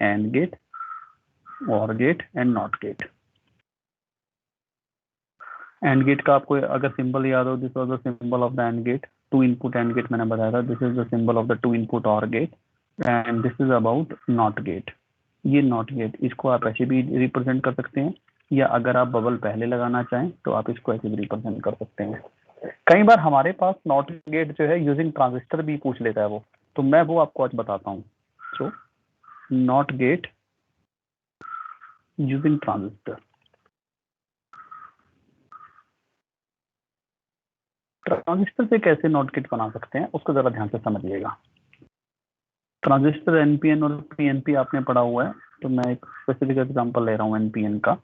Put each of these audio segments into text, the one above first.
And gate, or gate and not gate. And gate का आपको अगर सिंबल याद हो, this was the symbol of the and gate, two input and gate मैंने बताया था, this is the symbol of the two input or gate, and this is about not gate. ये not gate, इसको आप ऐसे भी रिप्रेजेंट कर सकते हैं, या अगर आप बबल पहले लगाना चाहें तो आप इसको ऐसे भी रिप्रेजेंट कर सकते हैं। कई बार हमारे पास नॉट गेट जो है यूजिंग ट्रांजिस्टर भी पूछ लेता है वो, तो मैं वो आपको आज बताता हूँ। So not gate using transistor. Transistor से कैसे नॉट गेट बना सकते हैं उसको जरा ध्यान से समझिएगा। ट्रांजिस्टर एनपीएन और पीएनपी आपने पढ़ा हुआ है, तो मैं एक स्पेसिफिक एग्जांपल ले रहा हूँ एनपीएन का।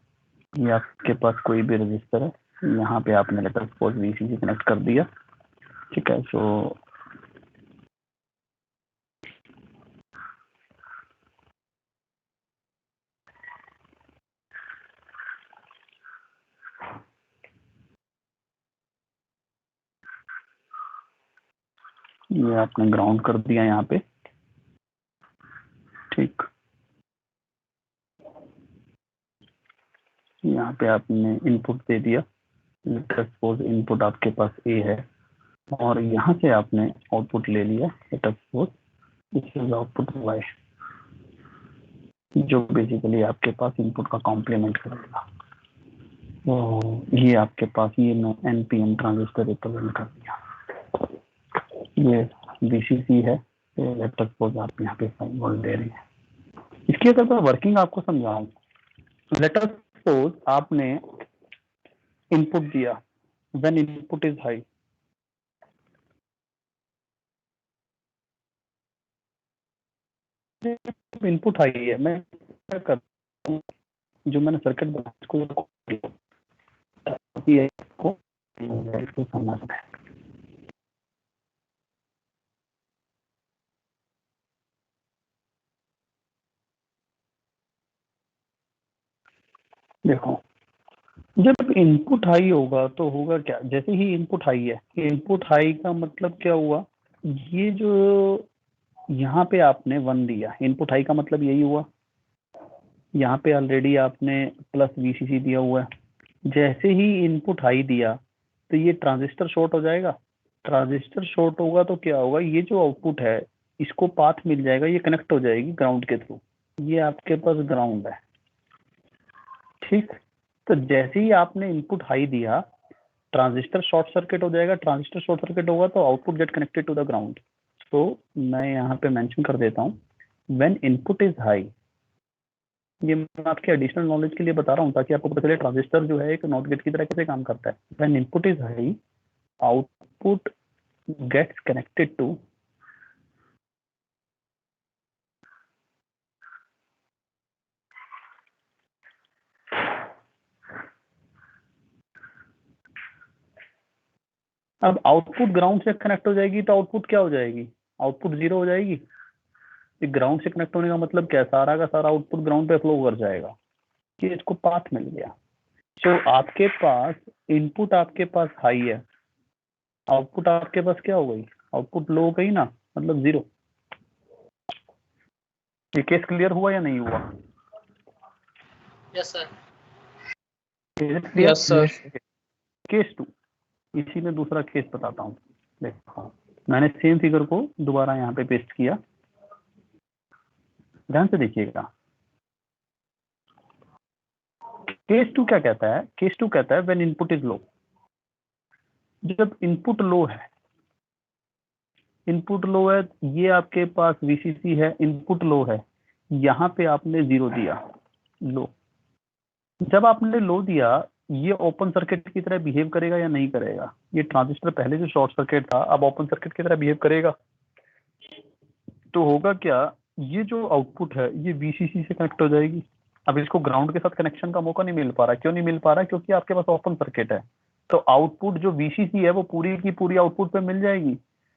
ये आपके पास कोई भी रजिस्टर है, यहाँ पे आपने लेटर सपोज वीसीसी कनेक्ट कर दिया, ठीक है। सो ये आपने ग्राउंड कर दिया यहाँ पे, ठीक। यहाँ पे आपने इनपुट दे दिया, लेटर सपोज इनपुट आपके पास ए है, और यहाँ से आपने आउटपुट ले लिया, later suppose this is output Y, जो बेसिकली आपके पास इनपुट का कॉम्प्लीमेंट करेगा। तो ये आपके पास ये मैं एनपीएन ट्रांजिस्टर रिप्रेजेंट कर दिया। ये वीसीसी है, लेटर सपोज आप यहाँ पे 5 वोल्ट दे रही है। इसकी अगर मैं वर्किंग आपको समझाऊं, लेटर सपोज आपने इनपुट दिया, when input is high, input high है, मैं क्या करता हूँ, जो मैंने सर्किट बनाया इसको समझना है। देखो, जब इनपुट हाई होगा तो होगा क्या, जैसे ही इनपुट हाई है, इनपुट हाई का मतलब क्या हुआ, ये जो यहाँ पे आपने 1 दिया, इनपुट हाई का मतलब यही हुआ, यहाँ पे ऑलरेडी आपने प्लस वीसीसी दिया हुआ है। जैसे ही इनपुट हाई दिया तो ये ट्रांजिस्टर शॉर्ट हो जाएगा। ट्रांजिस्टर शॉर्ट होगा तो क्या होगा, ये जो आउटपुट है इसको पाथ मिल जाएगा, ये कनेक्ट हो जाएगी ग्राउंड के थ्रू, ये आपके पास ग्राउंड है, ठीक। तो जैसे ही आपने इनपुट हाई दिया, ट्रांजिस्टर शॉर्ट सर्किट हो जाएगा, ट्रांजिस्टर शॉर्ट सर्किट होगा तो output get connected to the ground. तो मैं यहाँ पे मेंशन कर देता हूँ, व्हेन इनपुट इज हाई, ये मैं आपके एडिशनल नॉलेज के लिए बता रहा हूँ ताकि आपको पता चले ट्रांजिस्टर जो है एक नॉट गेट की तरह कैसे काम करता है। When input is high, output gets connected to अब आउटपुट ग्राउंड से कनेक्ट हो जाएगी तो आउटपुट क्या हो जाएगी, आउटपुट 0 हो जाएगी। ग्राउंड से कनेक्ट होने का मतलब क्या है, सारा का सारा आउटपुट ग्राउंड पे फ्लो कर जाएगा, कि इसको पाथ मिल गया। तो आपके पास इनपुट आपके पास हाई है, आउटपुट आपके पास क्या हो गई, आउटपुट लो हो गई ना, मतलब 0। ये केस क्लियर हुआ या नहीं हुआ? Yes sir. Yes sir. Case 2, इसी में दूसरा केस बताता हूँ। देखो, मैंने सेम फिगर को दोबारा यहाँ पे पेस्ट किया, ध्यान से देखिएगा। केस 2 क्या कहता है, केस 2 कहता है व्हेन इनपुट इज लो, जब इनपुट लो है, इनपुट लो है, ये आपके पास वीसीसी है, इनपुट लो है, यहाँ पे आपने 0 दिया, लो। जब आपने लो दिया, ये ओपन सर्किट की तरह बिहेव करेगा या नहीं करेगा, ये ट्रांजिस्टर पहले जो शॉर्ट सर्किट था अब ओपन सर्किट की तरह बिहेव करेगा। तो होगा क्या, ये जो आउटपुट है ये वीसीसी से कनेक्ट हो जाएगी। अब इसको ग्राउंड के साथ कनेक्शन का मौका नहीं मिल पा रहा, क्यों नहीं मिल पा रहा, क्योंकि आपके पास ओपन सर्किट है। तो आउटपुट जो वीसीसी है वो पूरी की पूरी आउटपुट पे मिल जाएगी।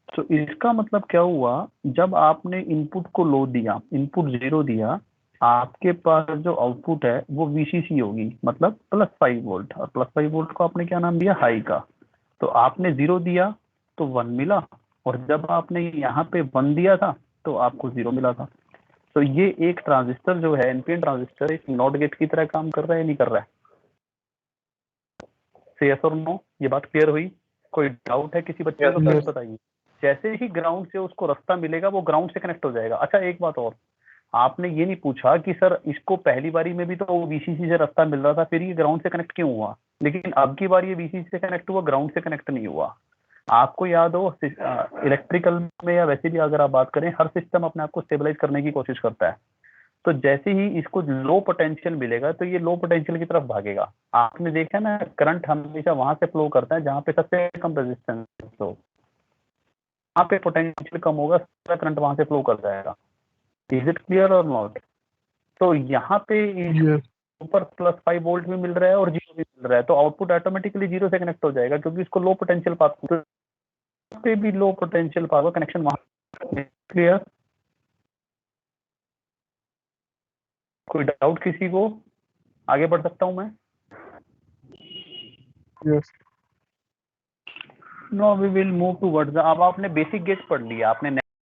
तो इसका मतलब क्या हुआ, जब आपने इनपुट को लो दिया, इनपुट 0 दिया, आपके पास जो आउटपुट है वो वीसीसी होगी, मतलब +5 वोल्ट, और +5 वोल्ट को आपने क्या नाम दिया, हाई का। तो आपने 0 दिया तो 1 मिला, और जब आपने यहाँ पे 1 दिया था तो आपको 0 मिला था। तो ये एक ट्रांजिस्टर जो है एनपीएन ट्रांजिस्टर एक नॉट गेट की तरह काम कर रहा है, नहीं कर रहा है? से यस और नो, ये बात क्लियर हुई? कोई डाउट है किसी बच्चे को? Yes. बताइए। जैसे ही ग्राउंड से उसको रास्ता मिलेगा वो ग्राउंड से कनेक्ट हो जाएगा। अच्छा एक बात और, आपने ये नहीं पूछा कि सर इसको पहली बारी में भी तो वीसीसी से रास्ता मिल रहा था, फिर ये ग्राउंड से कनेक्ट क्यों हुआ? लेकिन अब की बार ये वीसीसी से कनेक्ट हुआ, ग्राउंड से कनेक्ट नहीं हुआ। आपको याद हो इलेक्ट्रिकल में या वैसे भी अगर आप बात करें, हर सिस्टम अपने आप को स्टेबलाइज करने की कोशिश करता है। तो जैसे ही इसको लो पोटेंशियल मिलेगा तो ये लो पोटेंशियल की तरफ भागेगा। आपने देखा ना, करंट हमेशा वहां से फ्लो करता है जहां पे सबसे कम रेजिस्टेंस हो, वहां पे पोटेंशियल कम होगा, सारा करंट वहां से फ्लो कर जाएगा। इज इट क्लियर और नॉट? तो यहाँ पे Yes. ऊपर +5 वोल्ट भी मिल रहा है और 0 भी मिल रहा है, तो आउटपुट ऑटोमेटिकली 0 से कनेक्ट हो जाएगा क्योंकि इसको लो पोटेंशियल पाथ पे भी लो पोटेंशियल पाथ कनेक्शन वहां। क्लियर? कोई डाउट किसी को? आगे बढ़ सकता हूं मैं? Yes. No we will move towards. अब आपने बेसिक गेट पढ़ लिया, आपने